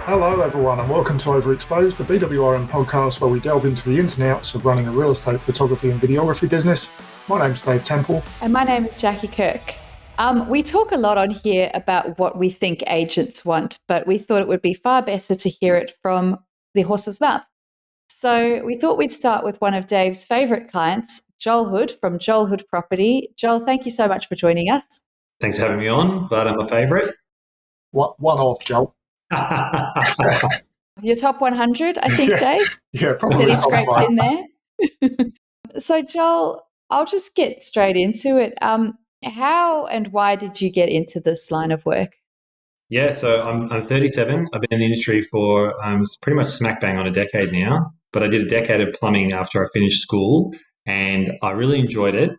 Hello everyone and welcome to Overexposed, the BWRM podcast where we delve into the ins and outs of running a real estate photography and videography business. My name's Dave Temple. And my name is Jackie Kirk. We talk a lot on here about what we think agents want, but we thought it would be far better to hear it from the horse's mouth. So we thought we'd start with one of Dave's favourite clients, Joel Hood from Joel Hood Property. Joel, thank you so much for joining us. Thanks for having me on. Glad I'm a favourite. One off, Joel. Your top 100, I think, Dave? Yeah, probably. Said he scraped in there. So, Joel, I'll just get straight into it. How and why did you get into this line of work? Yeah, so I'm 37. I've been in the industry for pretty much smack bang on a decade now, but I did a decade of plumbing after I finished school, and I really enjoyed it.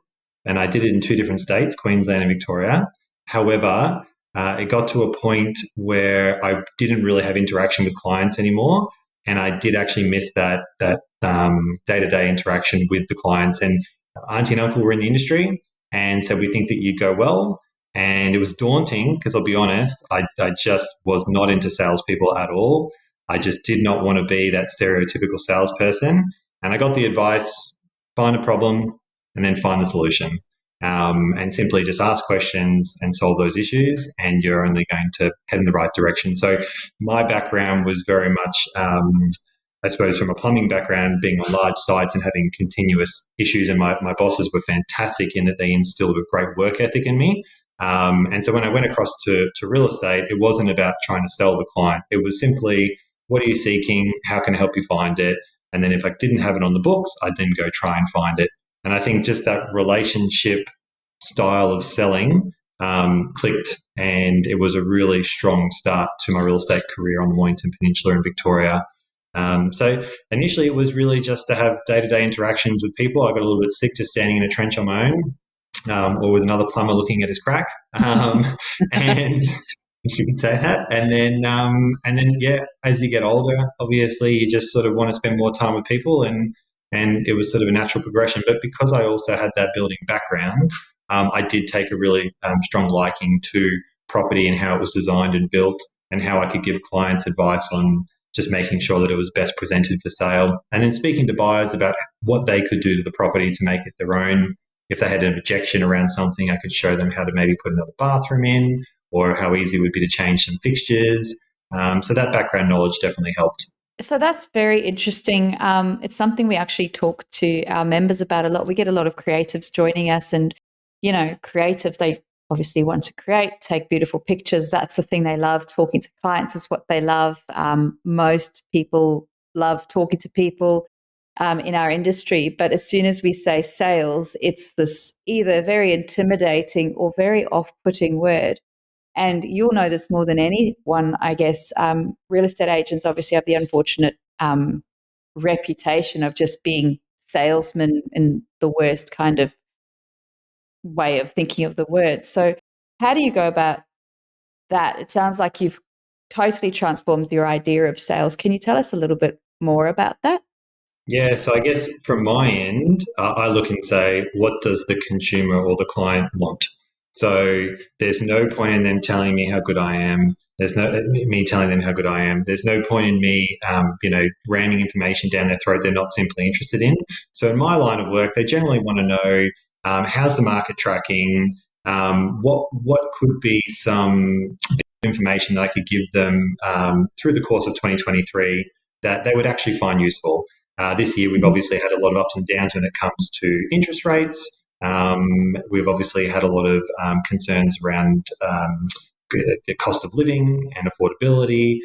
And I did it in two different states, Queensland and Victoria. However, it got to a point where I didn't really have interaction with clients anymore, and I did actually miss that day-to-day interaction with the clients. And auntie and uncle were in the industry, and so we think that you go well. And it was daunting because I'll be honest, I just was not into salespeople at all. I just did not want to be that stereotypical salesperson. And I got the advice, find a problem and then find the solution. And simply just ask questions and solve those issues, and you're only going to head in the right direction. So my background was very much, I suppose, from a plumbing background, being on large sites and having continuous issues. And my bosses were fantastic in that they instilled a great work ethic in me. And so when I went across to real estate, it wasn't about trying to sell the client. It was simply, what are you seeking? How can I help you find it? And then if I didn't have it on the books, I'd then go try and find it. And I think just that relationship style of selling clicked, and it was a really strong start to my real estate career on the Mornington Peninsula in Victoria. So initially it was really just to have day-to-day interactions with people. I got a little bit sick just standing in a trench on my own, or with another plumber looking at his crack. And you could say that. And then, yeah, as you get older, obviously you just sort of want to spend more time with people, and it was sort of a natural progression. But because I also had that building background, I did take a really strong liking to property and how it was designed and built, and how I could give clients advice on just making sure that it was best presented for sale. And then speaking to buyers about what they could do to the property to make it their own. If they had an objection around something, I could show them how to maybe put another bathroom in, or how easy it would be to change some fixtures. So that background knowledge definitely helped. So that's very interesting. It's something we actually talk to our members about a lot. We get a lot of creatives joining us, and, you know, creatives, they obviously want to create, take beautiful pictures. That's the thing they love. Talking to clients is what they love. Most people love talking to people in our industry. But as soon as we say sales, it's this either very intimidating or very off-putting word. And you'll know this more than anyone, I guess. Real estate agents obviously have the unfortunate reputation of just being salesmen in the worst kind of way of thinking of the word. So how do you go about that? It sounds like you've totally transformed your idea of sales. Can you tell us a little bit more about that? Yeah, so I guess from my end, I look and say, what does the consumer or the client want? So there's no point in them telling me how good I am. There's no me telling them how good I am. There's no point in me, ramming information down their throat they're not simply interested in. So in my line of work, they generally want to know, how's the market tracking? What could be some information that I could give them through the course of 2023 that they would actually find useful. This year, we've obviously had a lot of ups and downs when it comes to interest rates. We've obviously had a lot of concerns around the cost of living and affordability,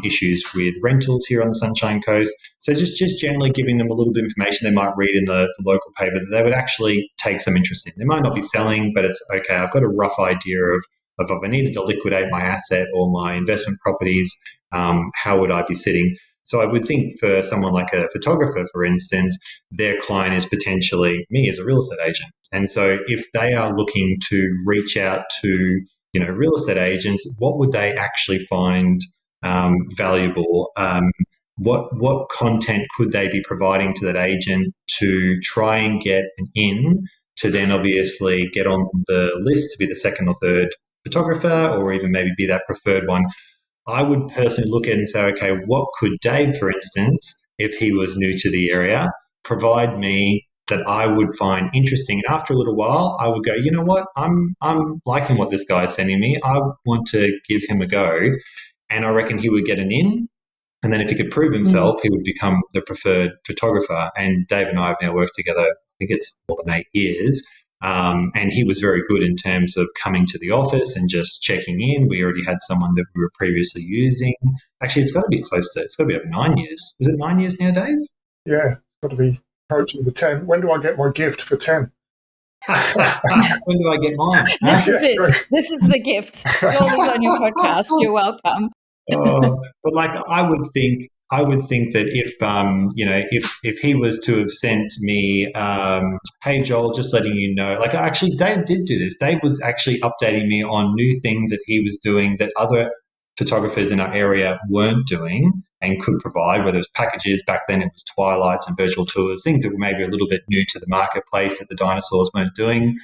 issues with rentals here on the Sunshine Coast. So just generally giving them a little bit of information they might read in the local paper that they would actually take some interest in. They might not be selling, but it's okay. I've got a rough idea of if I needed to liquidate my asset or my investment properties, how would I be sitting? So I would think for someone like a photographer, for instance, their client is potentially me as a real estate agent. And so if they are looking to reach out to, real estate agents, what would they actually find valuable? What content could they be providing to that agent to try and get an in to then obviously get on the list to be the second or third photographer, or even maybe be that preferred one? I would personally look at it and say, okay, what could Dave, for instance, if he was new to the area, provide me that I would find interesting? And after a little while, I would go, you know what, I'm liking what this guy's sending me. I want to give him a go. And I reckon he would get an in. And then if he could prove Mm. himself, he would become the preferred photographer. And Dave and I have now worked together, I think it's more than 8 years. And he was very good in terms of coming to the office and just checking in. We already had someone that we were previously using. Actually, it's got to be it's got to be over 9 years. Is it 9 years now, Dave? Yeah, got to be approaching the 10. When do I get my gift for 10? When do I get mine? This Huh? is it. This is the gift. Joel is on your podcast. You're welcome. But like I would think that if he was to have sent me, hey Joel, just letting you know, like actually Dave did do this. Dave was actually updating me on new things that he was doing that other photographers in our area weren't doing and could provide, whether it was packages. Back then it was twilights and virtual tours, things that were maybe a little bit new to the marketplace that the dinosaurs weren't doing.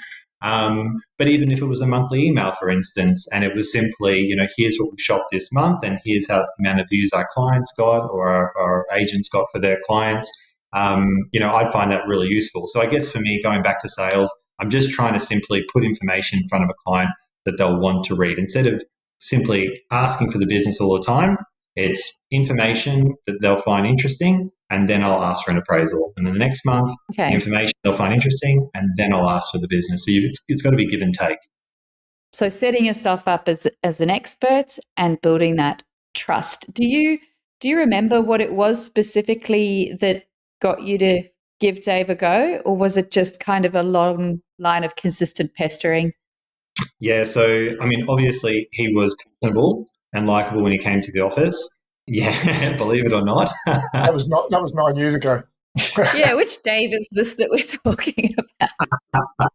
But even if it was a monthly email, for instance, and it was simply, here's what we've shopped this month and here's how the amount of views our clients got or our agents got for their clients, I'd find that really useful. So I guess for me, going back to sales, I'm just trying to simply put information in front of a client that they'll want to read. Instead of simply asking for the business all the time, it's information that they'll find interesting, and then I'll ask for an appraisal. And then the next month, the Okay. information they'll find interesting, and then I'll ask for the business. So it's got to be give and take. So setting yourself up as an expert and building that trust. Do you remember what it was specifically that got you to give Dave a go, or was it just kind of a long line of consistent pestering? Yeah, so I mean, obviously he was personable and likable when he came to the office. Yeah, believe it or not. That was 9 years ago. Yeah, which Dave is this that we're talking about?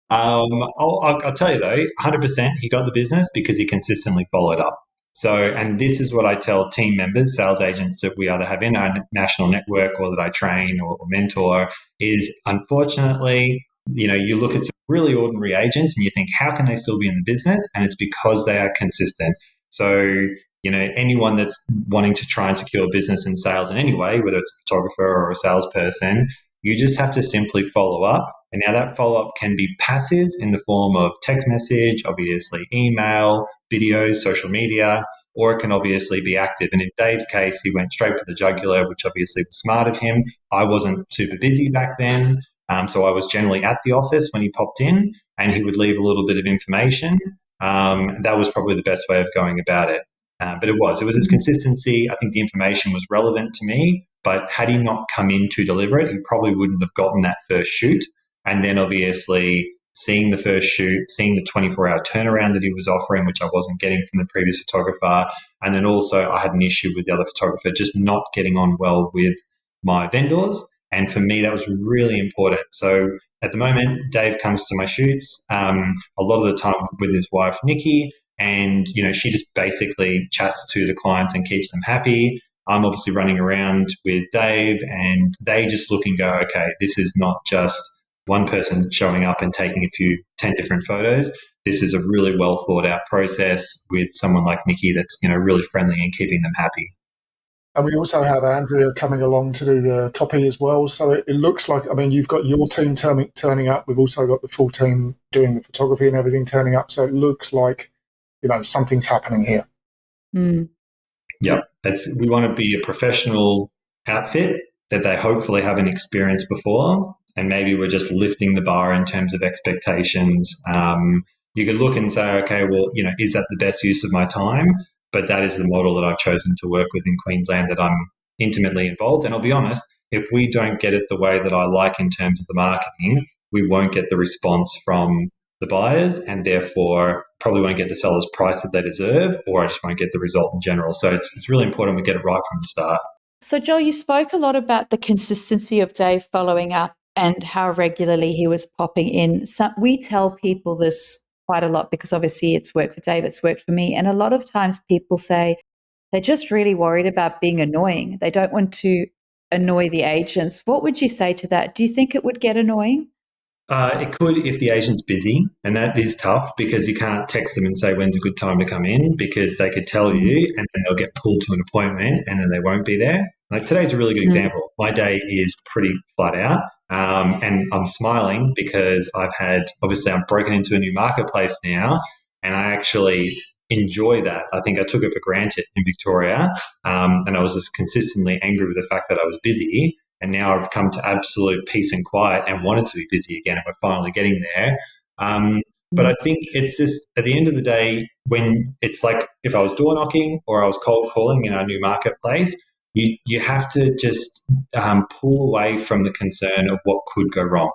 I'll tell you though, 100% he got the business because he consistently followed up. So, and this is what I tell team members, sales agents that we either have in our national network or that I train or mentor is unfortunately, you look at some really ordinary agents and you think, how can they still be in the business? And it's because they are consistent. So, anyone that's wanting to try and secure business in sales in any way, whether it's a photographer or a salesperson, you just have to simply follow up. And now that follow up can be passive in the form of text message, obviously email, videos, social media, or it can obviously be active. And in Dave's case, he went straight for the jugular, which obviously was smart of him. I wasn't super busy back then. So I was generally at the office when he popped in and he would leave a little bit of information. That was probably the best way of going about it. But it was his consistency. I think the information was relevant to me, but had he not come in to deliver it, he probably wouldn't have gotten that first shoot. And then obviously seeing the first shoot, seeing the 24-hour turnaround that he was offering, which I wasn't getting from the previous photographer. And then also I had an issue with the other photographer just not getting on well with my vendors. And for me, that was really important. So at the moment, Dave comes to my shoots a lot of the time with his wife, Nikki, and she just basically chats to the clients and keeps them happy. I'm obviously running around with Dave and they just look and go, okay, this is not just one person showing up and taking 10 different photos. This is a really well thought out process with someone like Nikki that's, really friendly and keeping them happy. And we also have Andrea coming along to do the copy as well. So it looks like, you've got your team turning up. We've also got the full team doing the photography and everything turning up. So it looks like, something's happening here. Mm. Yep. We want to be a professional outfit that they hopefully haven't experienced before. And maybe we're just lifting the bar in terms of expectations. You could look and say, okay, well, is that the best use of my time? But that is the model that I've chosen to work with in Queensland that I'm intimately involved. And I'll be honest, if we don't get it the way that I like in terms of the marketing, we won't get the response from the buyers and therefore probably won't get the seller's price that they deserve, or I just won't get the result in general. So it's really important we get it right from the start. So Joel, you spoke a lot about the consistency of Dave following up and how regularly he was popping in. So we tell people this quite a lot because obviously it's worked for Dave, it's worked for me. And a lot of times people say they're just really worried about being annoying. They don't want to annoy the agents. What would you say to that? Do you think it would get annoying? It could if the agent's busy, and that is tough because you can't text them and say when's a good time to come in because they could tell you and then they'll get pulled to an appointment and then they won't be there. Like today's a really good Mm. example. My day is pretty flat out, and I'm smiling because obviously I've broken into a new marketplace now, and I actually enjoy that. I think I took it for granted in Victoria, and I was just consistently angry with the fact that I was busy. And now I've come to absolute peace and quiet and wanted to be busy again, and we're finally getting there. But I think it's just at the end of the day, when it's like if I was door knocking or I was cold calling in our new marketplace, you have to just pull away from the concern of what could go wrong.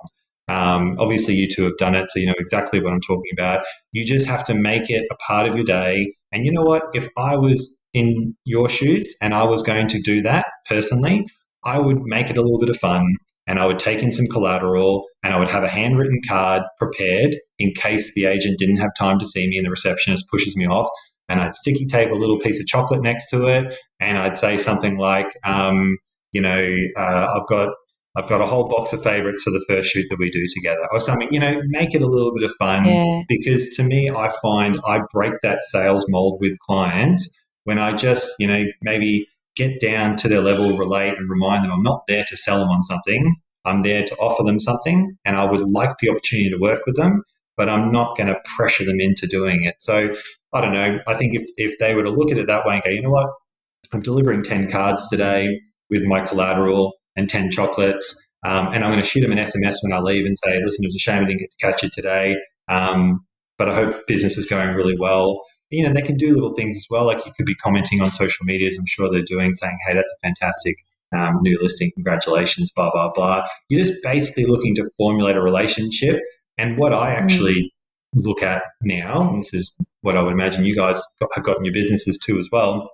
Obviously, you two have done it, so you know exactly what I'm talking about. You just have to make it a part of your day. And you know what? If I was in your shoes and I was going to do that personally, I would make it a little bit of fun and I would take in some collateral and I would have a handwritten card prepared in case the agent didn't have time to see me and the receptionist pushes me off. And I'd sticky tape a little piece of chocolate next to it and I'd say something like, I've got a whole box of favorites for the first shoot that we do together or something, make it a little bit of fun Yeah. because to me, I find I break that sales mold with clients when I just, maybe get down to their level, relate and remind them I'm not there to sell them on something. I'm there to offer them something and I would like the opportunity to work with them, but I'm not going to pressure them into doing it. So I don't know. I think if they were to look at it that way and go, you know what, I'm delivering 10 cards today with my collateral and 10 chocolates. And I'm going to shoot them an SMS when I leave and say, listen, it was a shame I didn't get to catch you today. But I hope business is going really well. They can do little things as well. Like you could be commenting on social medias. I'm sure they're doing saying, hey, that's a fantastic new listing. Congratulations, blah, blah, blah. You're just basically looking to formulate a relationship. And what I actually look at now, and this is what I would imagine you guys have got in your businesses too as well,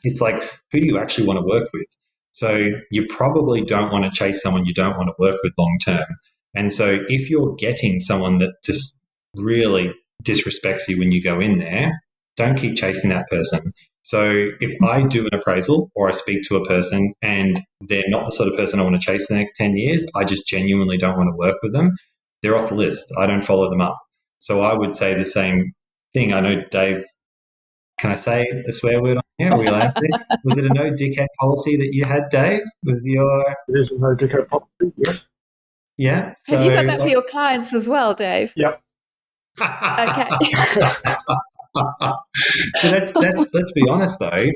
it's like, who do you actually want to work with? So you probably don't want to chase someone you don't want to work with long term. And so if you're getting someone that just really disrespects you when you go in there, don't keep chasing that person. So if I do an appraisal or I speak to a person and they're not the sort of person I want to chase the next 10 years, I just genuinely don't want to work with them, they're off the list. I don't follow them up. So I would say the same thing. I know, Dave, can I say the swear word on here? Are we allowed to? Was it a no dickhead policy that you had, Dave? Was your... It is a no dickhead policy, yes. Yeah. Have you got that for your clients as well, Dave? Yep. Okay. So let's be honest though.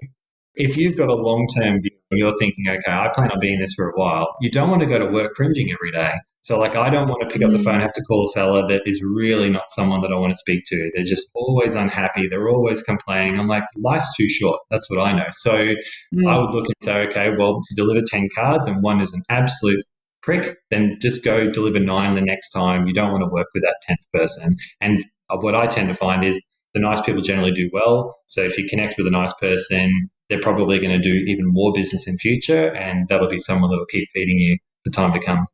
If you've got a long-term view and you're thinking, okay, I plan on being this for a while, you don't want to go to work cringing every day. So like, I don't want to pick up the phone and have to call a seller that is really not someone that I want to speak to. They're just always unhappy. They're always complaining. I'm like, life's too short. That's what I know. So I would look and say, okay, well, if you deliver 10 cards and one is an absolute prick, then just go deliver 9 the next time. You don't want to work with that 10th person. And what I tend to find is the nice people generally do well. So if you connect with a nice person, they're probably going to do even more business in future, and that'll be someone that will keep feeding you for time to come.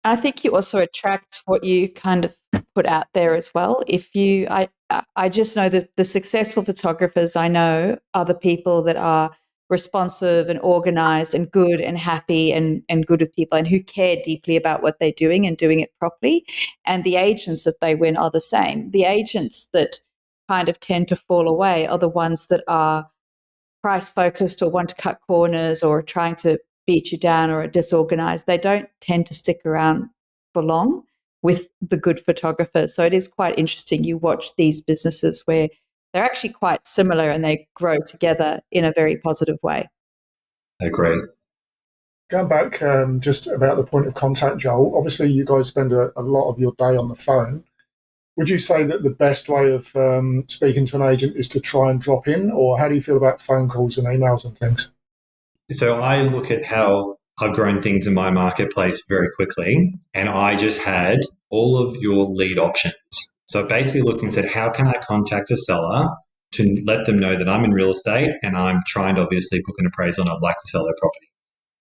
I think you also attract what you kind of put out there as well. I just know that the successful photographers I know are the people that are responsive and organized and good and happy and good with people and who care deeply about what they're doing and doing it properly. And the agents that they win are the same. The agents that kind of tend to fall away are the ones that are price focused or want to cut corners or trying to beat you down or are disorganized. They don't tend to stick around for long with the good photographers. So it is quite interesting. You watch these businesses where they're actually quite similar and they grow together in a very positive way. I agree. Going back just about the point of contact, Joel, obviously you guys spend a lot of your day on the phone. Would you say that the best way of speaking to an agent is to try and drop in, or how do you feel about phone calls and emails and things? So I look at how I've grown things in my marketplace very quickly, and I just had all of your lead options. So I basically looked and said, how can I contact a seller to let them know that I'm in real estate and I'm trying to obviously book an appraisal and I'd like to sell their property.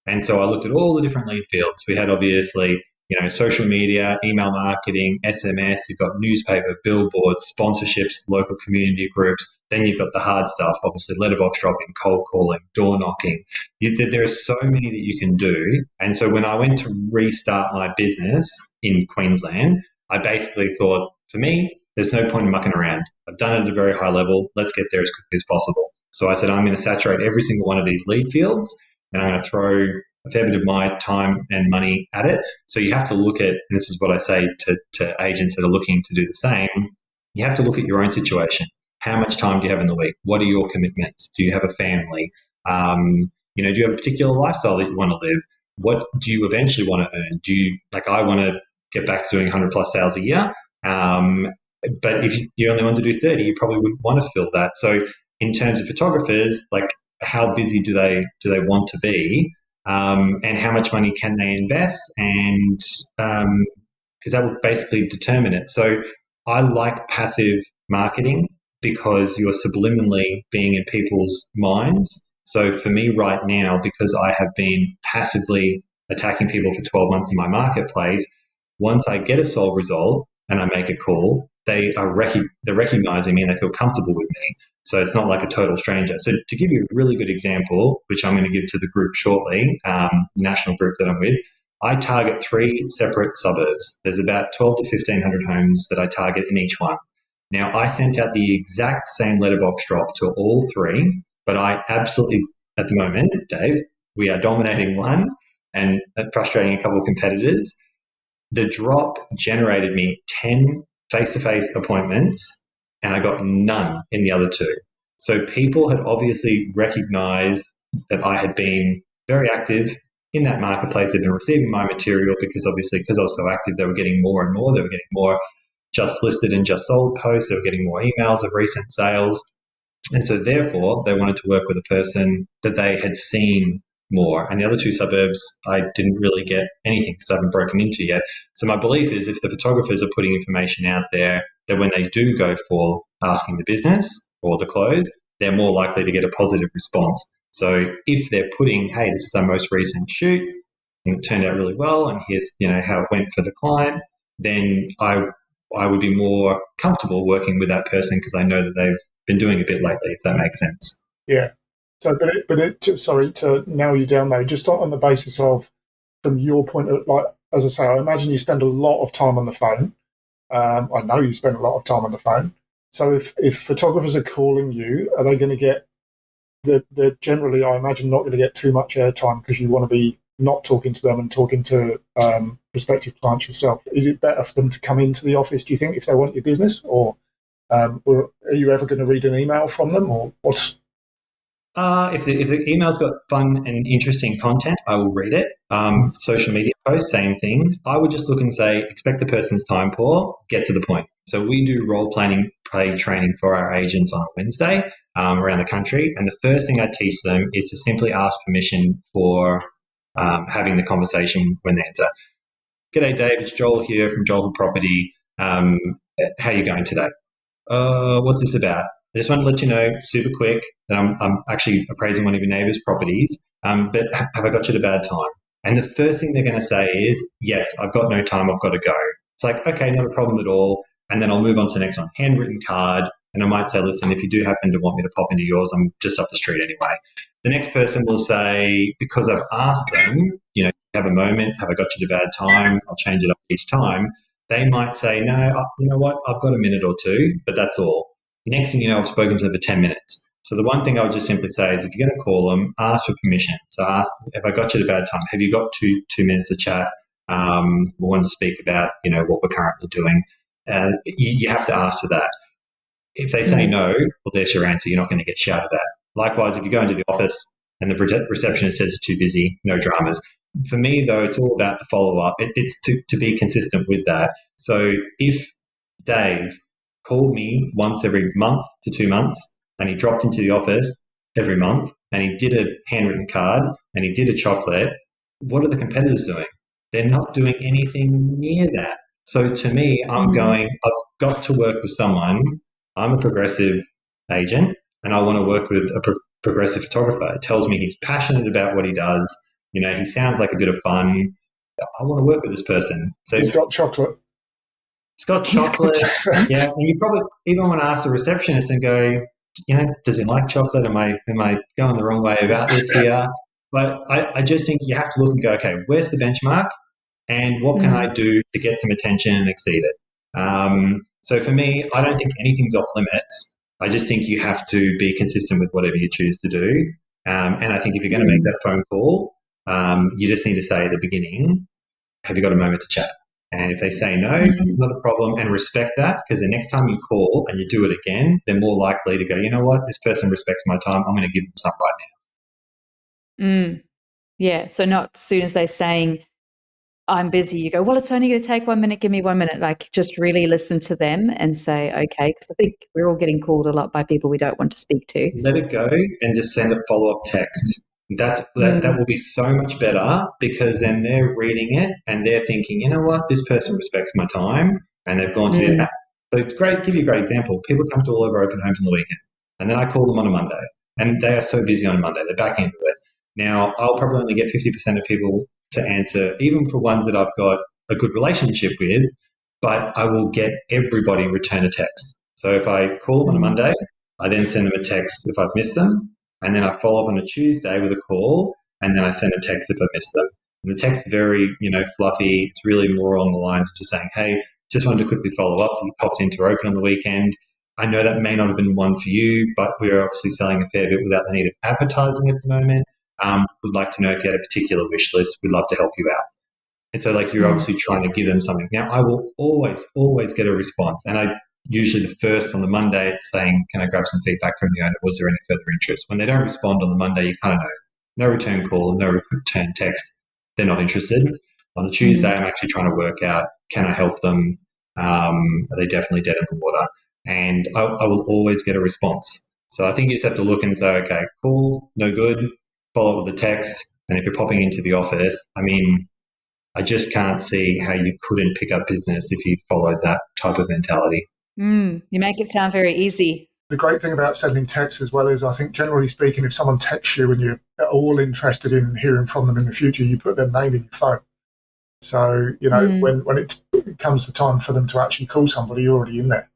And so I looked at all the different lead fields. We had obviously social media, email marketing, SMS, you've got newspaper, billboards, sponsorships, local community groups. Then you've got the hard stuff, obviously letterbox dropping, cold calling, door knocking. There are so many that you can do. And so when I went to restart my business in Queensland, I basically thought, for me, there's no point in mucking around. I've done it at a very high level. Let's get there as quickly as possible. So I said, I'm going to saturate every single one of these lead fields, and I'm going to throw a fair bit of my time and money at it. So you have to look at, and this is what I say to agents that are looking to do the same, you have to look at your own situation. How much time do you have in the week? What are your commitments? Do you have a family? Do you have a particular lifestyle that you want to live? What do you eventually want to earn? I want to get back to doing 100 plus sales a year. But if you only want to do 30, you probably wouldn't want to fill that. So in terms of photographers, how busy do they want to be? And how much money can they invest? And because that will basically determine it. So I like passive marketing because you're subliminally being in people's minds. So for me right now, because I have been passively attacking people for 12 months in my marketplace, once I get a sold result and I make a call, they're recognizing me and they feel comfortable with me. So it's not like a total stranger. So to give you a really good example, which I'm going to give to the group shortly, national group that I'm with, I target 3 separate suburbs. There's about 12 to 1,500 homes that I target in each one. Now, I sent out the exact same letterbox drop to all 3, but I absolutely, at the moment, Dave, we are dominating one and frustrating a couple of competitors. The drop generated me 10 face-to-face appointments, and I got none in the other 2. So people had obviously recognized that I had been very active in that marketplace. They've been receiving my material because I was so active, they were getting more and more. They were getting more just listed and just sold posts. They were getting more emails of recent sales. And so therefore, they wanted to work with a person that they had seen more. And the other 2 suburbs, I didn't really get anything because I haven't broken into yet. So my belief is if the photographers are putting information out there, that when they do go for asking the business or the close, they're more likely to get a positive response. So if they're putting, hey, this is our most recent shoot, and it turned out really well, and here's how it went for the client, then I would be more comfortable working with that person because I know that they've been doing a bit lately, if that makes sense. Yeah. So, sorry to nail you down though, just on the basis of, from your point of, as I say, I imagine you spend a lot of time on the phone. I know you spend a lot of time on the phone. So if photographers are calling you, are they going to get, they're generally, I imagine, not going to get too much airtime because you want to be not talking to them and talking to prospective clients yourself. Is it better for them to come into the office, do you think, if they want your business? Or are you ever going to read an email from them, or what's? If the email's got fun and interesting content, I will read it. Social media posts, same thing. I would just look and say, expect the person's time poor, get to the point. So we do role play training for our agents on a Wednesday around the country. And the first thing I teach them is to simply ask permission for having the conversation when they answer. G'day, Dave. It's Joel here from Joel Property. How are you going today? What's this about? I just want to let you know, super quick, that I'm actually appraising one of your neighbour's properties, but have I got you at a bad time? And the first thing they're going to say is, yes, I've got no time, I've got to go. It's like, okay, not a problem at all. And then I'll move on to the next one, handwritten card. And I might say, listen, if you do happen to want me to pop into yours, I'm just up the street anyway. The next person will say, because I've asked them, have a moment, have I got you at a bad time? I'll change it up each time. They might say, no, you know what, I've got a minute or 2, but that's all. Next thing you know, I've spoken to them for 10 minutes. So the one thing I would just simply say is if you're going to call them, ask for permission. So ask, have I got you at a bad time? Have you got two minutes to chat? We want to speak about, what we're currently doing. You have to ask for that. If they say no, well, there's your answer. You're not going to get shouted at. Likewise, if you go into the office and the receptionist says it's too busy, no dramas. For me, though, it's all about the follow-up. It's to be consistent with that. So if Dave called me once every month to 2 months and he dropped into the office every month and he did a handwritten card and he did a chocolate, what are the competitors doing? They're not doing anything near that. So to me, I'm going, I've got to work with someone. I'm a progressive agent and I want to work with a progressive photographer. It tells me he's passionate about what he does. He sounds like a bit of fun. I want to work with this person. So He's got chocolate. it's got He's got chocolate. chocolate. Yeah, and you probably even want to ask the receptionist and go, does he like chocolate? Am I going the wrong way about this here? But I just think you have to look and go, okay, where's the benchmark, and what can I do to get some attention and exceed it? So for me, I don't think anything's off limits. I just think you have to be consistent with whatever you choose to do. And I think if you're going to make that phone call, you just need to say at the beginning, have you got a moment to chat? And if they say no, not a problem, and respect that, because the next time you call and you do it again, they're more likely to go, you know what, this person respects my time. I'm going to give them something right now. Yeah. So not as soon as they're saying, I'm busy, you go, well, it's only going to take 1 minute. Give me 1 minute. Like, just really listen to them and say, okay, because I think we're all getting called a lot by people we don't want to speak to. Let it go and just send a follow-up text. That will be so much better, because then they're reading it and they're thinking, you know what, this person respects my time, and they've gone to the app. So give you a great example. People come to all of our open homes on the weekend, and then I call them on a Monday, and they are so busy on a Monday, they're back into it. Now, I'll probably only get 50% of people to answer, even for ones that I've got a good relationship with, but I will get everybody return a text. So if I call them on a Monday, I then send them a text if I've missed them, and then I follow up on a Tuesday with a call, and then I send a text if I miss them. And the text's very, fluffy. It's really more along the lines of just saying, hey, just wanted to quickly follow up. You popped into open on the weekend. I know that may not have been one for you, but we're obviously selling a fair bit without the need of advertising at the moment. Would like to know if you had a particular wish list. We'd love to help you out. And so, you're obviously trying to give them something. Now, I will always get a response. And usually the first on the Monday, it's saying, can I grab some feedback from the owner? Was there any further interest? When they don't respond on the Monday, you kind of know. No return call, no return text. They're not interested. On the Tuesday, I'm actually trying to work out, can I help them? Are they definitely dead in the water? And I will always get a response. So I think you just have to look and say, okay, cool, no good. Follow up with the text. And if you're popping into the office, I just can't see how you couldn't pick up business if you followed that type of mentality. You make it sound very easy. The great thing about sending texts as well is, I think, generally speaking, if someone texts you and you're at all interested in hearing from them in the future, you put their name in your phone. So, when it comes the time for them to actually call somebody, you're already in there.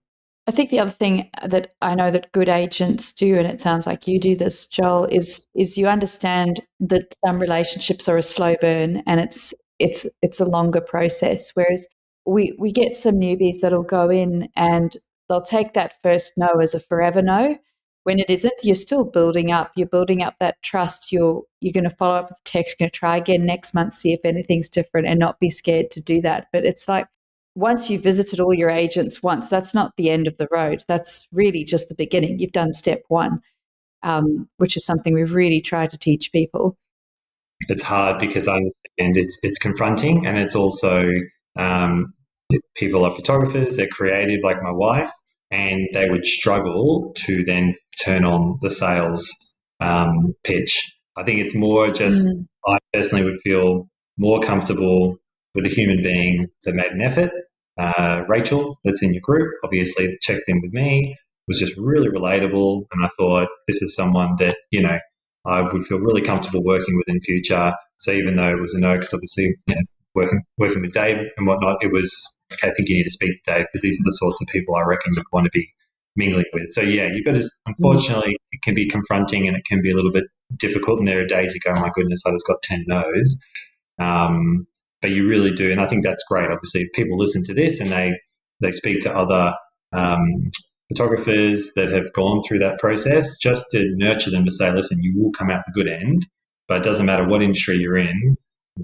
I think the other thing that I know that good agents do, and it sounds like you do this, Joel, is you understand that some relationships are a slow burn and it's a longer process. Whereas we get some newbies that'll go in and they'll take that first no as a forever no. When it isn't, you're still building up. You're building up that trust. You're going to follow up with the text. You're going to try again next month, see if anything's different, and not be scared to do that. But it's like, once you've visited all your agents once, that's not the end of the road. That's really just the beginning. You've done step one, which is something we've really tried to teach people. It's hard because I understand it's confronting, and it's also people are photographers, they're creative like my wife, and they would struggle to then turn on the sales pitch. I think it's more just I personally would feel more comfortable with a human being that made an effort. Rachel, that's in your group, obviously checked in with me, was just really relatable, and I thought this is someone that I would feel really comfortable working with in future. So even though it was a no, because obviously working with Dave and whatnot, it was okay. I think you need to speak to Dave because these are the sorts of people I reckon you'd want to be mingling with. So yeah, you've got to. Unfortunately, it can be confronting and it can be a little bit difficult. And there are days you go, oh my goodness, I just got 10 no's. But you really do, and I think that's great. Obviously, if people listen to this and they speak to other photographers that have gone through that process, just to nurture them to say, listen, you will come out the good end, but it doesn't matter what industry you're in,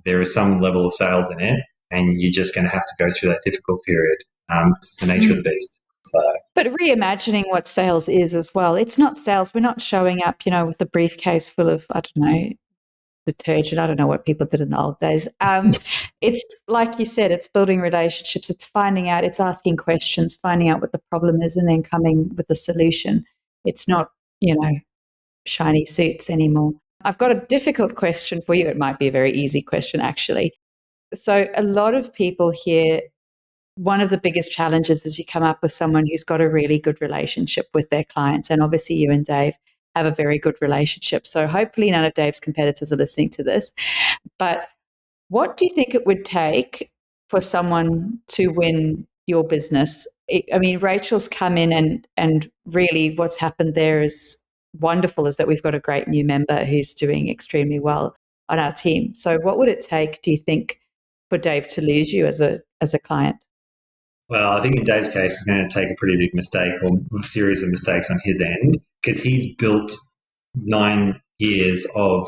there is some level of sales in it, and you're just going to have to go through that difficult period. It's the nature of the beast. So. But reimagining what sales is as well. It's not sales. We're not showing up, with a briefcase full of, I don't know, detergent. I don't know what people did in the old days. It's like you said, it's building relationships. It's finding out, it's asking questions, finding out what the problem is, and then coming with a solution. It's not, shiny suits anymore. I've got a difficult question for you. It might be a very easy question, actually. So a lot of people here, one of the biggest challenges is you come up with someone who's got a really good relationship with their clients. And obviously you and Dave have a very good relationship. So hopefully none of Dave's competitors are listening to this. But What do you think it would take for someone to win your business? I mean, Rachel's come in and really what's happened there is wonderful, is that we've got a great new member who's doing extremely well on our team. So what would it take, do you think, for Dave to lose you as a client? Well, I think in Dave's case, it's going to take a pretty big mistake or a series of mistakes on his end because he's built 9 years of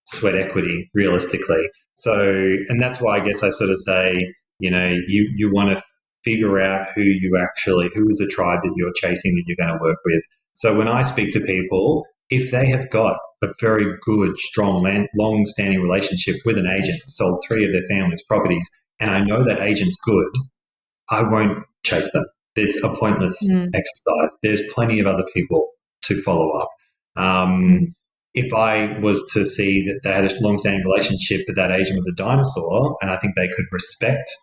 sweat equity realistically. So, and that's why I guess I sort of say, you want to figure out who is the tribe that you're chasing that you're going to work with. So when I speak to people, if they have got a very good, strong, long-standing relationship with an agent, sold 3 of their family's properties, and I know that agent's good, I won't chase them. It's a pointless exercise. There's plenty of other people to follow up. If I was to see that they had a long-standing relationship, but that agent was a dinosaur, and I think they could respect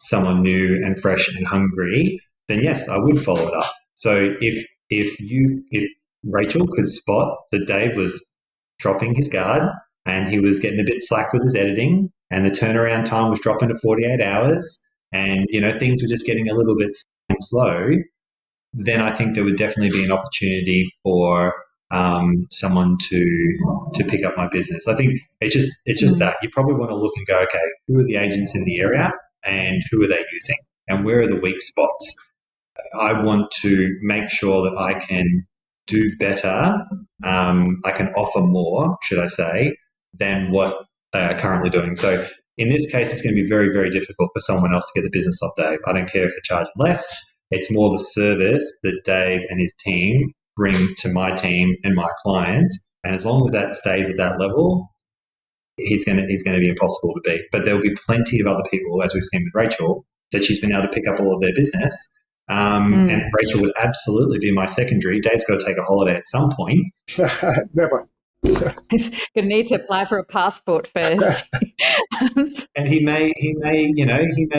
someone new and fresh and hungry, then yes, I would follow it up. So if Rachel could spot that Dave was dropping his guard and he was getting a bit slack with his editing, and the turnaround time was dropping to 48 hours, and things were just getting a little bit slow, then I think there would definitely be an opportunity for someone to pick up my business. I think it's just that you probably want to look and go, okay, who are the agents in the area and who are they using and where are the weak spots? I want to make sure that I can do better, I can offer more, should I say, than what they are currently doing. So in this case, it's going to be very, very difficult for someone else to get the business off Dave. I don't care if they're charging less. It's more the service that Dave and his team bring to my team and my clients. And as long as that stays at that level, he's going to be impossible to beat. But there'll be plenty of other people, as we've seen with Rachel, that she's been able to pick up all of their business. And Rachel would absolutely be my secondary. Dave's got to take a holiday at some point. Never. He's going to need to apply for a passport first. And he may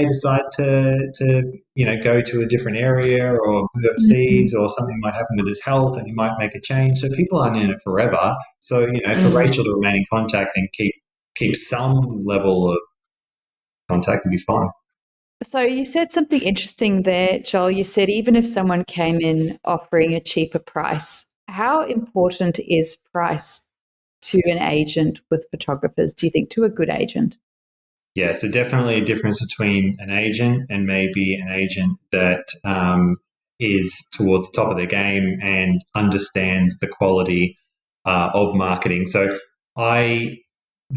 decide to go to a different area or move overseas, or something might happen with his health and he might make a change. So people aren't in it forever. So, for Rachel to remain in contact and keep some level of contact would be fine. So you said something interesting there, Joel. You said even if someone came in offering a cheaper price, how important is price to an agent with photographers, do you think, to a good agent? Yeah, so definitely a difference between an agent and maybe an agent that is towards the top of their game and understands the quality of marketing. So I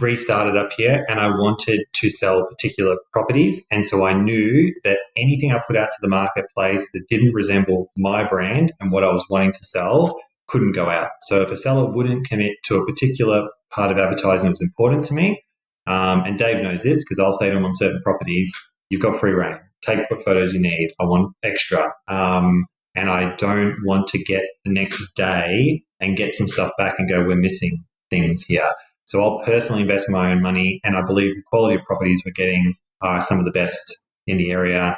restarted up here and I wanted to sell particular properties. And so I knew that anything I put out to the marketplace that didn't resemble my brand and what I was wanting to sell couldn't go out. So if a seller wouldn't commit to a particular part of advertising that was important to me, and Dave knows this because I'll say to him on certain properties, you've got free reign. Take what photos you need. I want extra. And I don't want to get the next day and get some stuff back and go, we're missing things here. So I'll personally invest my own money, and I believe the quality of properties we're getting are some of the best in the area,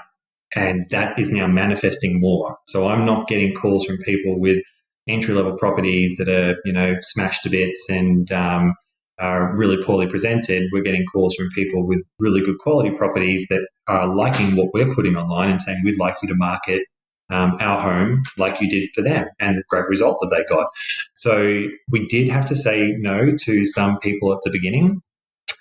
and that is now manifesting more. So I'm not getting calls from people with entry-level properties that are, smashed to bits and are really poorly presented. We're getting calls from people with really good quality properties that are liking what we're putting online and saying, we'd like you to market our home like you did for them, and the great result that they got. So we did have to say no to some people at the beginning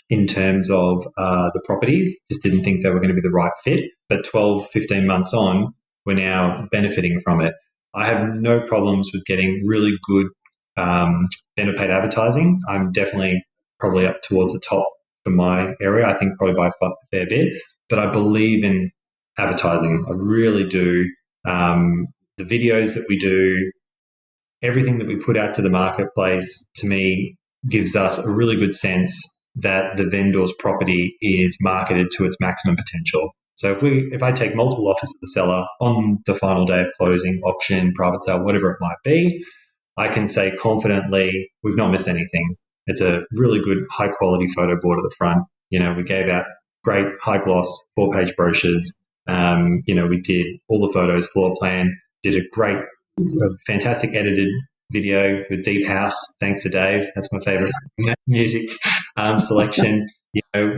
in terms of the properties. Just didn't think they were going to be the right fit. But 12, 15 months on, we're now benefiting from it. I have no problems with getting really good vendor paid advertising. I'm definitely probably up towards the top for my area. I think probably by a fair bit. But I believe in advertising. I really do. The videos that we do, everything that we put out to the marketplace, to me, gives us a really good sense that the vendor's property is marketed to its maximum potential. So if I take multiple offers to the seller on the final day of closing, auction, private sale, whatever it might be, I can say confidently, we've not missed anything. It's a really good high quality photo board at the front. We gave out great high gloss 4-page brochures. We did all the photos, floor plan, did a great, fantastic edited video with Deep House, thanks to Dave. That's my favorite music selection.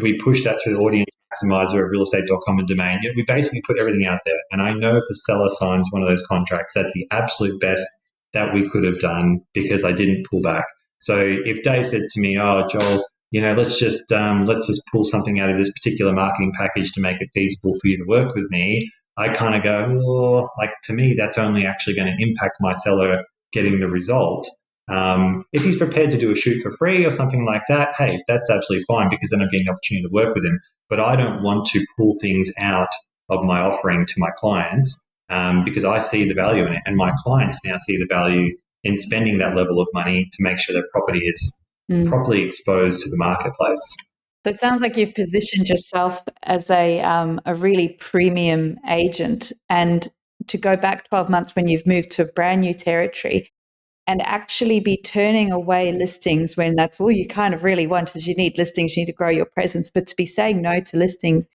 We push that through the audience maximizer at realestate.com and domain. We basically put everything out there. And I know if the seller signs one of those contracts, that's the absolute best that we could have done because I didn't pull back. So if Dave said to me, "Oh, Joel, let's just pull something out of this particular marketing package to make it feasible for you to work with me," I kind of go, "Oh, like to me, that's only actually going to impact my seller getting the result." If he's prepared to do a shoot for free or something like that, hey, that's absolutely fine because then I'm getting the opportunity to work with him. But I don't want to pull things out of my offering to my clients because I see the value in it, and my clients now see the value in spending that level of money to make sure their property is properly exposed to the marketplace. So it sounds like you've positioned yourself as a really premium agent, and to go back 12 months when you've moved to a brand new territory and actually be turning away listings when that's all you kind of really want is you need listings, you need to grow your presence, but to be saying no to listings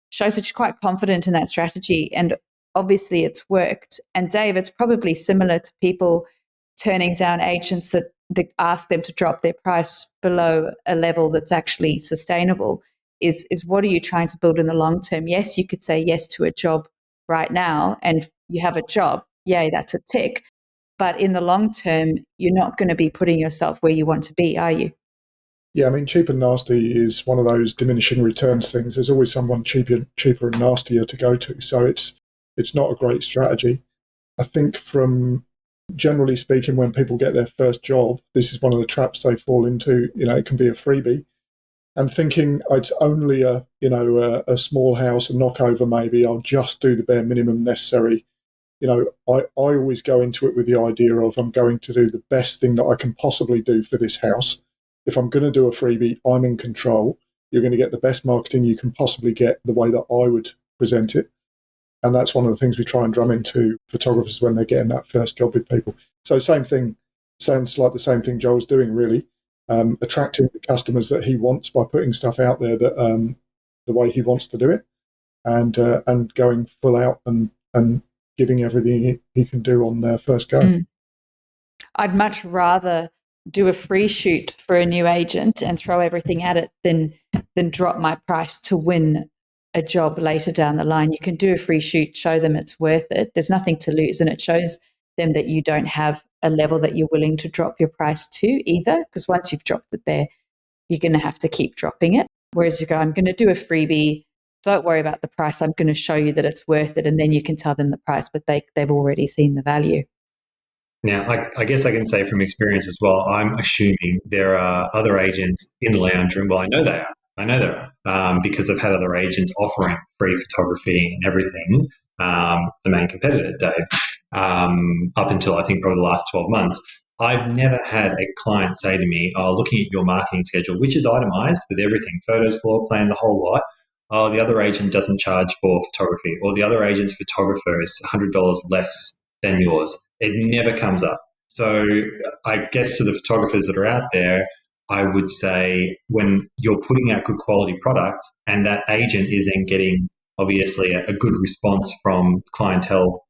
shows that you're quite confident in that strategy, and obviously it's worked. And Dave, it's probably similar to people turning down agents that ask them to drop their price below a level that's actually sustainable. Is what are you trying to build in the long term? Yes, you could say yes to a job right now and you have a job, yay, that's a tick. But in the long term, you're not going to be putting yourself where you want to be, are you? Yeah, I mean, cheap and nasty is one of those diminishing returns things. There's always someone cheaper and nastier to go to. So it's not a great strategy. I think from generally speaking, when people get their first job, this is one of the traps they fall into. It can be a freebie. And thinking it's only a small house, a knockover maybe, I'll just do the bare minimum necessary. I always go into it with the idea of I'm going to do the best thing that I can possibly do for this house. If I'm going to do a freebie, I'm in control. You're going to get the best marketing you can possibly get the way that I would present it. And that's one of the things we try and drum into photographers when they're getting that first job with people. So same thing, sounds like the same thing Joel's doing really, attracting the customers that he wants by putting stuff out there that the way he wants to do it, and going full out and giving everything he can do on their first go. I'd much rather do a free shoot for a new agent and throw everything at it than drop my price to win a job later down the line. You can do a free shoot, show them it's worth it. There's nothing to lose, and it shows them that you don't have a level that you're willing to drop your price to either, because once you've dropped it there, you're going to have to keep dropping it. Whereas you go, I'm going to do a freebie, don't worry about the price, I'm going to show you that it's worth it, and then you can tell them the price, but they've already seen the value. Now, I guess I can say from experience as well, I'm assuming there are other agents in the lounge room. Well, I know there are because I've had other agents offering free photography and everything, the main competitor, Dave, up until I think probably the last 12 months. I've never had a client say to me, "Oh, looking at your marketing schedule, which is itemized with everything, photos, floor plan, the whole lot, oh, the other agent doesn't charge for photography, or the other agent's photographer is $100 less than yours." It never comes up. So I guess to the photographers that are out there, I would say when you're putting out good quality product and that agent is then getting obviously a good response from clientele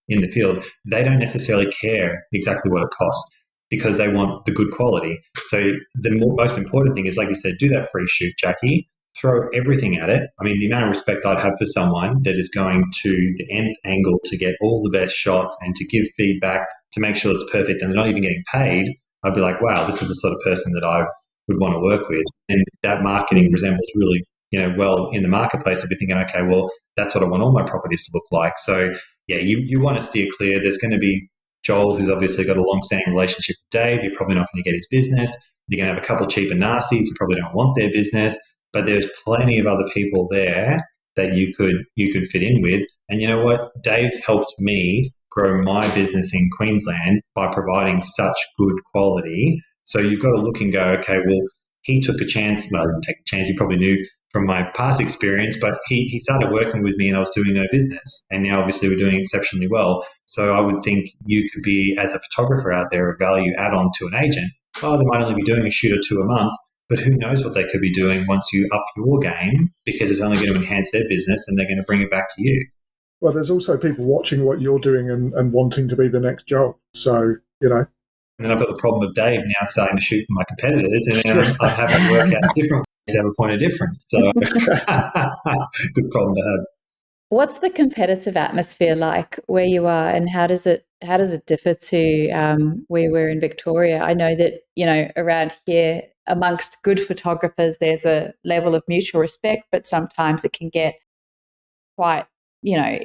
in the field, they don't necessarily care exactly what it costs because they want the good quality. So the most important thing is, like you said, do that free shoot, Jackie. Throw everything at it. I mean, the amount of respect I'd have for someone that is going to the nth angle to get all the best shots and to give feedback to make sure it's perfect and they're not even getting paid, I'd be like, wow, this is the sort of person that I would want to work with. And that marketing resembles really, well in the marketplace. I'd be thinking, okay, well, that's what I want all my properties to look like. So yeah, you want to steer clear. There's going to be Joel, who's obviously got a long-standing relationship with Dave. You're probably not going to get his business. You're going to have a couple of cheap and nasties who probably don't want their business. But there's plenty of other people there that you could fit in with. And you know what? Dave's helped me grow my business in Queensland by providing such good quality. So you've got to look and go, okay, well, he took a chance. Well, he didn't take a chance. He probably knew from my past experience, but he started working with me and I was doing no business. And now obviously we're doing exceptionally well. So I would think you could be, as a photographer out there, a value add-on to an agent. Oh, they might only be doing a shoot or two a month, but who knows what they could be doing once you up your game, because it's only going to enhance their business and they're going to bring it back to you. Well, there's also people watching what you're doing and wanting to be the next Joel. So, And then I've got the problem of Dave now starting to shoot for my competitors, and then I'm having to work out different have a point of difference. So good problem to have. What's the competitive atmosphere like where you are, and how does it differ to where we're in Victoria? I know that, you know, around here amongst good photographers, there's a level of mutual respect, but sometimes it can get quite, you know,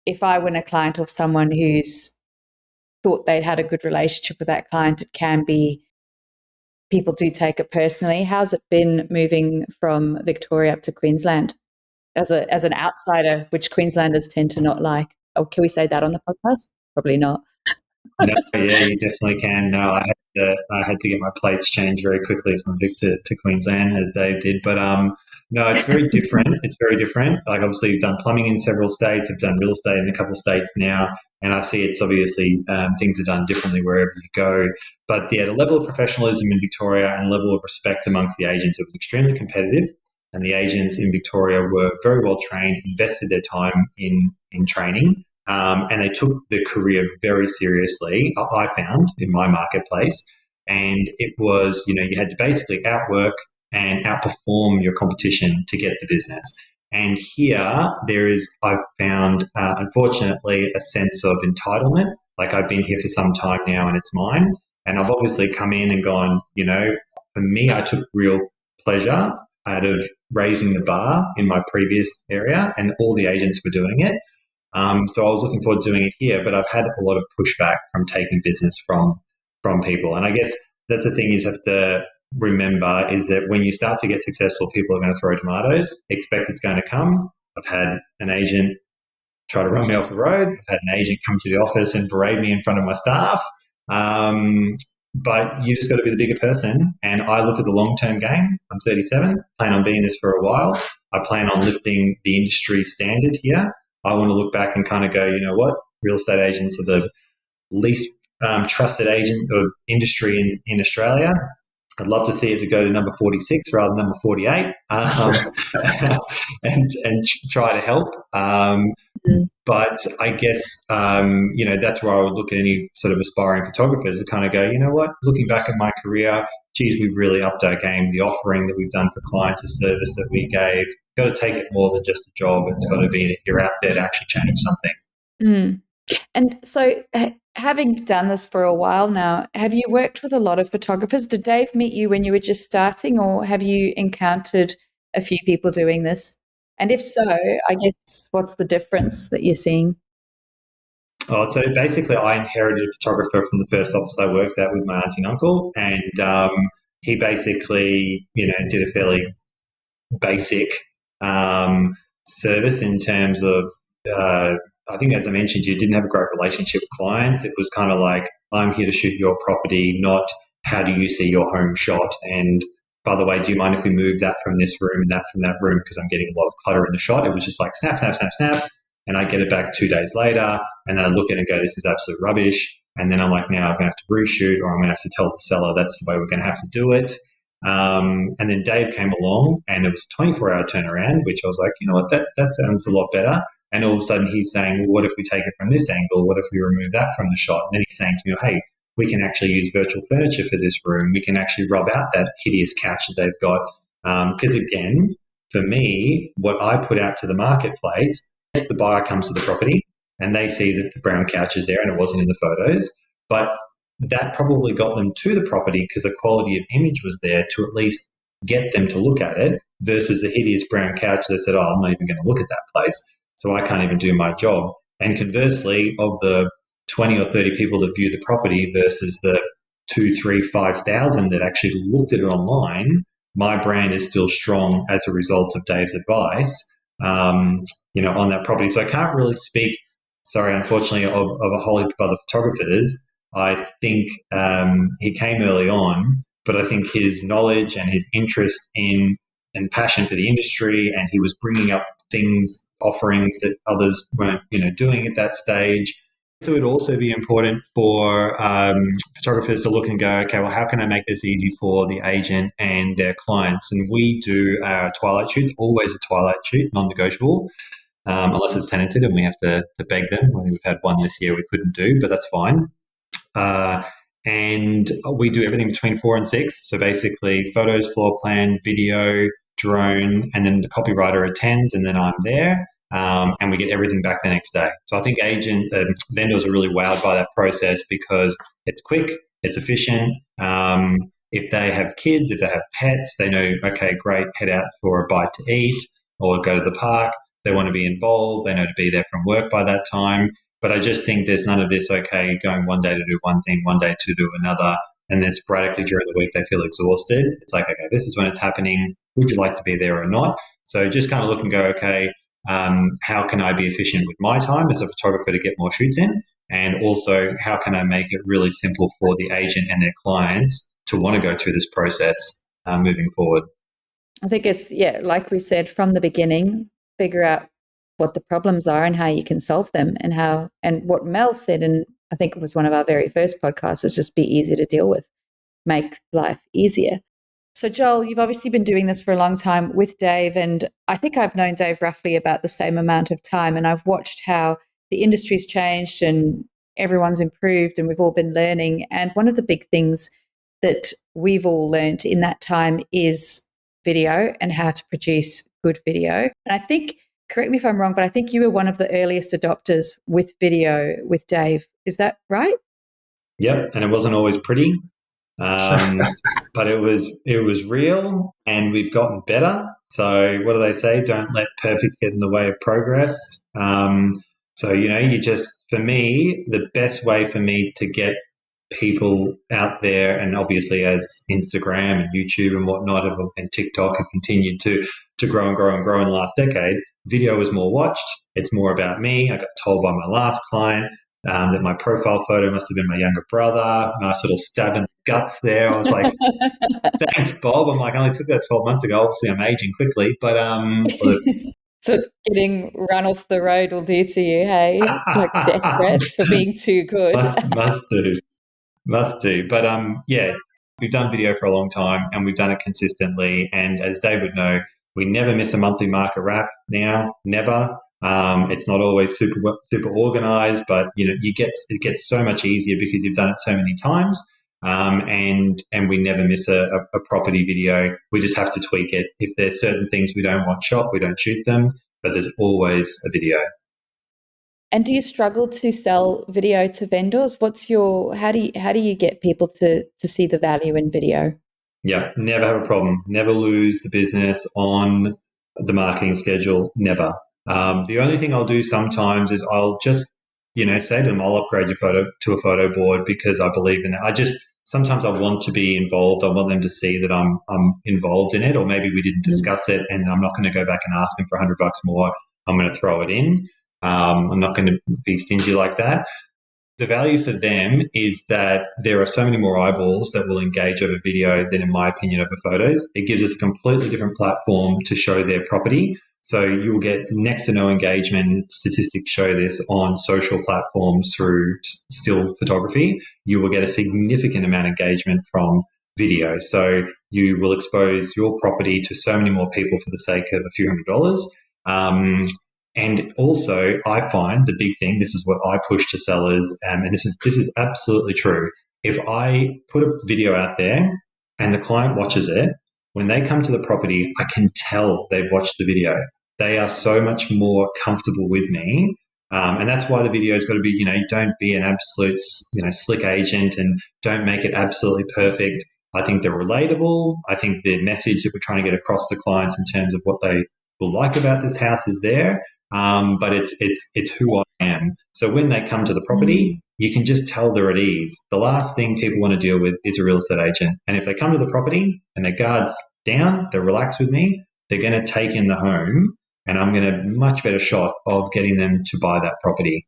if I win a client or someone who's thought they'd had a good relationship with that client, it can be, people do take it personally. How's it been moving from Victoria up to Queensland as an outsider, which Queenslanders tend to not like? Oh, can we say that on the podcast? Probably not. No, yeah, you definitely can. No, I had to get my plates changed very quickly from Vic to Queensland, as Dave did. But no, it's very different. It's very different. Like, obviously, you've done plumbing in several states. I've done real estate in a couple of states now, and I see it's obviously things are done differently wherever you go. But yeah, the level of professionalism in Victoria and level of respect amongst the agents, it was extremely competitive. And the agents in Victoria were very well trained, invested their time in training. And they took the career very seriously, I found, in my marketplace. And it was, you know, you had to basically outwork and outperform your competition to get the business. And here, I've found, unfortunately, a sense of entitlement. Like, I've been here for some time now and it's mine. And I've obviously come in and gone, you know, for me, I took real pleasure out of raising the bar in my previous area, and all the agents were doing it. So I was looking forward to doing it here, but I've had a lot of pushback from taking business from people. And I guess that's the thing you have to remember, is that when you start to get successful, people are going to throw tomatoes, expect it's going to come. I've had an agent try to run me off the road. I've had an agent come to the office and berate me in front of my staff. But you just got to be the bigger person. And I look at the long-term game. I'm 37, plan on being this for a while. I plan on lifting the industry standard here. I want to look back and kind of go, you know what, real estate agents are the least trusted agent of industry in Australia. I'd love to see it to go to number 46 rather than number 48, and try to help. But I guess, you know, that's where I would look at any sort of aspiring photographers to kind of go, you know what, looking back at my career, geez, we've really upped our game. The offering that we've done for clients, the service that we gave, got to take it more than just a job. It's got to be that you're out there to actually change something. Mm. And so, having done this for a while now, have you worked with a lot of photographers? Did Dave meet you when you were just starting, or have you encountered a few people doing this? And if so, I guess what's the difference that you're seeing? Oh, so basically, I inherited a photographer from the first office I worked at with my auntie and uncle, and he basically, you know, did a fairly basic service in terms of, I think, as I mentioned, you didn't have a great relationship with clients. It was kind of like, I'm here to shoot your property, not how do you see your home shot. And by the way, do you mind if we move that from this room and that from that room, because I'm getting a lot of clutter in the shot. It was just like snap, snap, snap, snap. And I get it back 2 days later, and then I look at it and go, this is absolute rubbish. And then I'm like, now I'm going to have to reshoot, or I'm going to have to tell the seller that's the way we're going to have to do it. And then Dave came along, and it was a 24-hour turnaround, which I was like, you know what, that sounds a lot better. And all of a sudden he's saying, well, what if we take it from this angle? What if we remove that from the shot? And then he's saying to me, hey, we can actually use virtual furniture for this room. We can actually rub out that hideous couch that they've got. Because again, for me, what I put out to the marketplace, yes, the buyer comes to the property and they see that the brown couch is there and it wasn't in the photos, but that probably got them to the property because the quality of image was there to at least get them to look at it, versus the hideous brown couch that said, oh, I'm not even going to look at that place, so I can't even do my job. And conversely, of the 20 or 30 people that viewed the property versus the 2, 3, 5,000 that actually looked at it online, my brand is still strong as a result of Dave's advice, you know, on that property. So I can't really speak, sorry, unfortunately, of a whole heap of other photographers. I think he came early on, but I think his knowledge and his interest in and passion for the industry, and he was bringing up things, offerings that others weren't, you know, doing at that stage. So it would also be important for photographers to look and go, okay, well, how can I make this easy for the agent and their clients? And we do our twilight shoots, always a twilight shoot, non-negotiable, unless it's tenanted and we have to beg them. I think we've had one this year we couldn't do, but that's fine. and we do everything between 4 and 6. So basically photos, floor plan, video, drone, and then the copywriter attends, and then I'm there. And we get everything back the next day. So I think vendors are really wowed by that process because it's quick, it's efficient. If they have kids, if they have pets, they know, okay, great, head out for a bite to eat or go to the park. They want to be involved. They know to be there from work by that time. But I just think there's none of this, okay, going one day to do one thing, one day to do another, and then sporadically during the week they feel exhausted. It's like, okay, this is when it's happening. Would you like to be there or not? So just kind of look and go, okay, how can I be efficient with my time as a photographer to get more shoots in? And also, how can I make it really simple for the agent and their clients to want to go through this process moving forward? I think it's, yeah, like we said from the beginning, figure out what the problems are and how you can solve them, and what Mel said, and I think it was one of our very first podcasts, is just be easy to deal with, make life easier. So Joel, you've obviously been doing this for a long time with Dave, and I think I've known Dave roughly about the same amount of time, and I've watched how the industry's changed and everyone's improved and we've all been learning. And one of the big things that we've all learned in that time is video and how to produce good video. And I think, correct me if I'm wrong, but I think you were one of the earliest adopters with video with Dave. Is that right? Yep, and it wasn't always pretty. But it was real, and we've gotten better. So what do they say? Don't let perfect get in the way of progress. So, for me, the best way for me to get people out there, and obviously as Instagram and YouTube and whatnot and TikTok have continued to grow and grow and grow in the last decade, video is more watched. It's more about me. I got told by my last client that my profile photo must have been my younger brother. Nice little stab in the guts there. I was like, thanks, Bob. I'm like, I only took that 12 months ago. Obviously, I'm aging quickly, but So getting run off the road will do to you, hey? Like death threats for being too good. must do. But yeah, we've done video for a long time and we've done it consistently. And as Dave would know, we never miss a monthly market wrap now, never. It's not always super organized, but it gets so much easier because you've done it so many times. And we never miss a property video. We just have to tweak it. If there's certain things we don't want shot, we don't shoot them, but there's always a video. And do you struggle to sell video to vendors? How do you get people to see the value in video? Yeah, never have a problem. Never lose the business on the marketing schedule. Never. The only thing I'll do sometimes is I'll just, say to them, I'll upgrade your photo to a photo board because I believe in it. Sometimes I want to be involved. I want them to see that I'm involved in it, or maybe we didn't discuss it and I'm not going to go back and ask them for $100 more. I'm going to throw it in. I'm not going to be stingy like that. The value for them is that there are so many more eyeballs that will engage over video than, in my opinion, over photos. It gives us a completely different platform to show their property. So you'll get next to no engagement. Statistics show this on social platforms through still photography. You will get a significant amount of engagement from video. So you will expose your property to so many more people for the sake of a few $100s. And also, I find the big thing, this is what I push to sellers, and this is absolutely true. If I put a video out there and the client watches it, when they come to the property, I can tell they've watched the video. They are so much more comfortable with me. And that's why the video's got to be, don't be an absolute, slick agent and don't make it absolutely perfect. I think they're relatable. I think the message that we're trying to get across to clients in terms of what they will like about this house is there. But it's who I am. So when they come to the property, you can just tell they're at ease. The last thing people want to deal with is a real estate agent. And if they come to the property and their guard's down, they're relaxed with me, they're going to take in the home, and I'm going to have a much better shot of getting them to buy that property.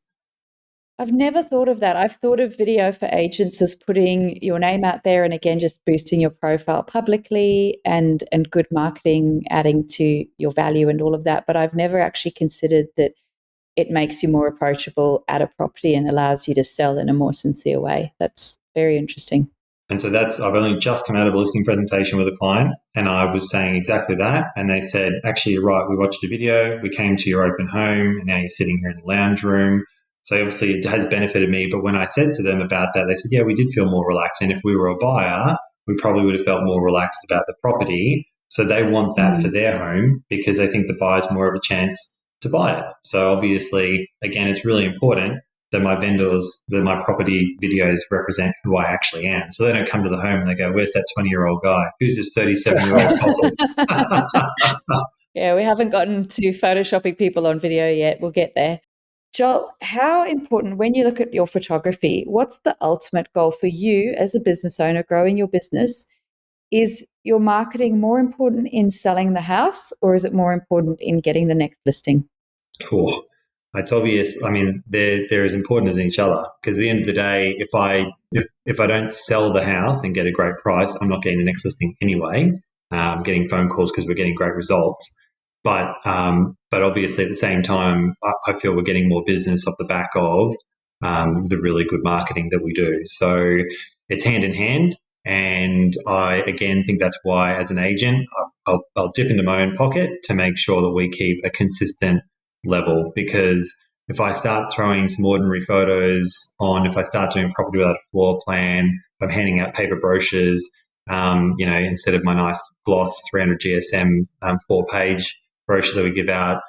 I've never thought of that. I've thought of video for agents as putting your name out there and, again, just boosting your profile publicly and good marketing, adding to your value and all of that. But I've never actually considered that it makes you more approachable at a property and allows you to sell in a more sincere way. That's very interesting. And so I've only just come out of a listing presentation with a client and I was saying exactly that. And they said, actually, you're right. We watched a video. We came to your open home and now you're sitting here in the lounge room. So obviously it has benefited me. But when I said to them about that, they said, yeah, we did feel more relaxed. And if we were a buyer, we probably would have felt more relaxed about the property. So they want that for their home because they think the buyer's more of a chance to buy it. So obviously, again, it's really important that my property videos represent who I actually am. So they don't come to the home and they go, where's that 20-year-old guy? Who's this 37-year-old fossil? Yeah, we haven't gotten to photoshopping people on video yet. We'll get there. Joel, how important, when you look at your photography, what's the ultimate goal for you as a business owner growing your business? Is your marketing more important in selling the house, or is it more important in getting the next listing? Cool. It's obvious. I mean, they're as important as each other because at the end of the day, if I don't sell the house and get a great price, I'm not getting the next listing anyway. I'm getting phone calls because we're getting great results. But obviously at the same time, I feel we're getting more business off the back of the really good marketing that we do. So it's hand in hand. And I, again, think that's why as an agent, I'll dip into my own pocket to make sure that we keep a consistent level. Because if I start throwing some ordinary photos on, if I start doing property without a floor plan, if I'm handing out paper brochures, instead of my nice gloss 300 GSM 4-page brochure that we give out,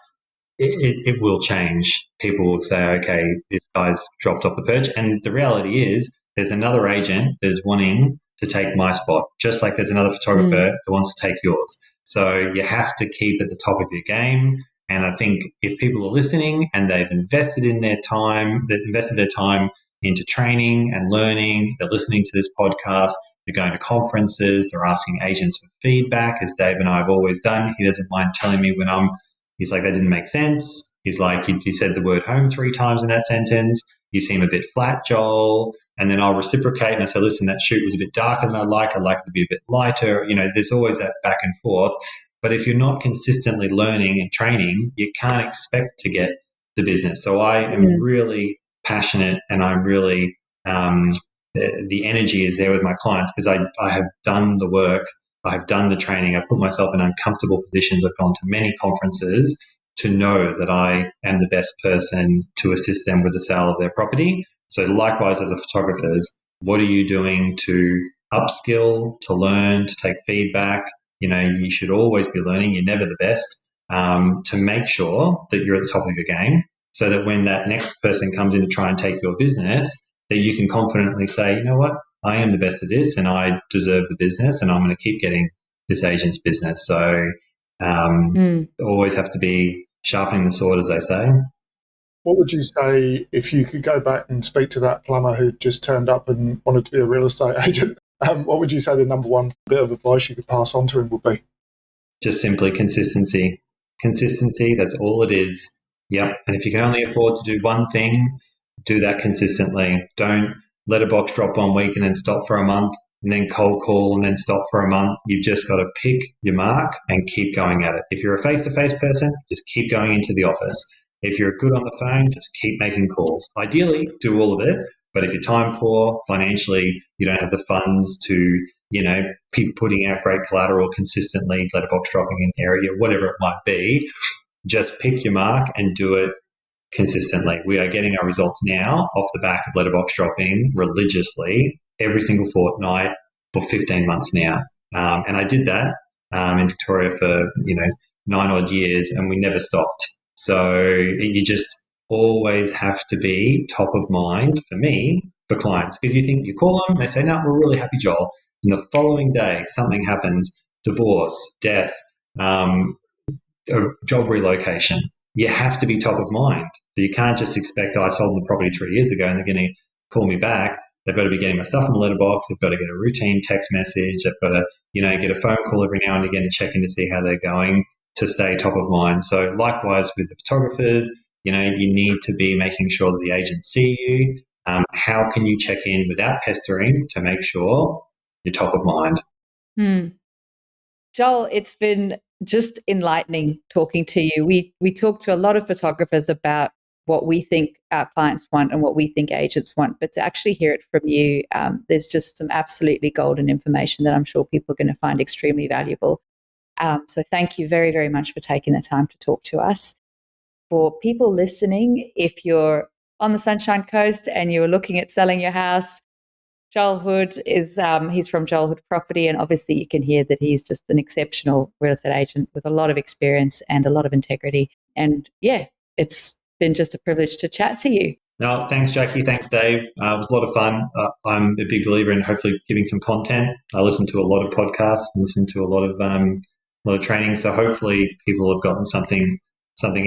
it will change. People will say, okay, this guy's dropped off the perch. And the reality is there's another agent that's wanting to take my spot, just like there's another photographer that wants to take yours. So you have to keep at the top of your game. And I think if people are listening and they've invested their time into training and learning, they're listening to this podcast, they're going to conferences, they're asking agents for feedback, as Dave and I have always done. He doesn't mind telling me he's like, that didn't make sense. He's like, you said the word home 3 times in that sentence. You seem a bit flat, Joel. And then I'll reciprocate and I say, listen, that shoot was a bit darker than I'd like it to be a bit lighter. There's always that back and forth. But if you're not consistently learning and training, you can't expect to get the business. So I am really passionate and I'm really, the energy is there with my clients because I have done the work. I have done the training. I've put myself in uncomfortable positions. I've gone to many conferences to know that I am the best person to assist them with the sale of their property. So likewise as the photographers, what are you doing to upskill, to learn, to take feedback? You should always be learning. You're never the best, to make sure that you're at the top of your game so that when that next person comes in to try and take your business, that you can confidently say, you know what, I am the best at this and I deserve the business and I'm going to keep getting this agent's business. So always have to be sharpening the sword, as they say. What would you say if you could go back and speak to that plumber who just turned up and wanted to be a real estate agent? What would you say the number one bit of advice you could pass on to him would be? Just simply consistency. Consistency, that's all it is. Yep. And if you can only afford to do one thing, do that consistently. Don't let a box drop 1 week and then stop for a month and then cold call and then stop for a month. You've just got to pick your mark and keep going at it. If you're a face-to-face person, just keep going into the office. If you're good on the phone, just keep making calls. Ideally, do all of it. But if you're time poor, financially, you don't have the funds to, keep putting out great collateral consistently, letterbox dropping in the area, whatever it might be, just pick your mark and do it consistently. We are getting our results now off the back of letterbox dropping religiously every single fortnight for 15 months now. And I did that in Victoria for, 9 odd years and we never stopped. So you just always have to be top of mind for me, for clients, because you call them, they say, no, we're really happy, Joel. And the following day, something happens, divorce, death, a job relocation. You have to be top of mind. So you can't just expect, I sold them the property 3 years ago and they're going to call me back. They've got to be getting my stuff in the letterbox. They've got to get a routine text message. They've got to, get a phone call every now and again to check in to see how they're going to stay top of mind. So likewise with the photographers, you need to be making sure that the agents see you. How can you check in without pestering to make sure you're top of mind? Joel, it's been just enlightening talking to you. We talk to a lot of photographers about what we think our clients want and what we think agents want, but to actually hear it from you, there's just some absolutely golden information that I'm sure people are going to find extremely valuable. So thank you very, very much for taking the time to talk to us. For people listening, if you're on the Sunshine Coast and you were looking at selling your house, Joel Hood is, he's from Joel Hood Property, and obviously you can hear that he's just an exceptional real estate agent with a lot of experience and a lot of integrity. And yeah, it's been just a privilege to chat to you. No, thanks, Jackie. Thanks, Dave. It was a lot of fun. I'm a big believer in hopefully giving some content. I listen to a lot of podcasts and listen to a lot of training. So hopefully people have gotten something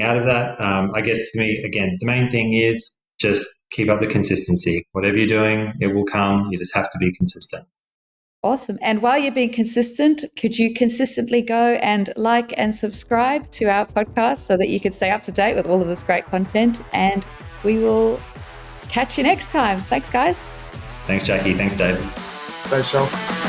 out of that. I guess for me, again, the main thing is just keep up the consistency. Whatever you're doing, it will come. You just have to be consistent. Awesome. And while you're being consistent, could you consistently go and like and subscribe to our podcast so that you can stay up to date with all of this great content? And we will catch you next time. Thanks, guys. Thanks, Jackie. Thanks, Dave. Thanks, Sean.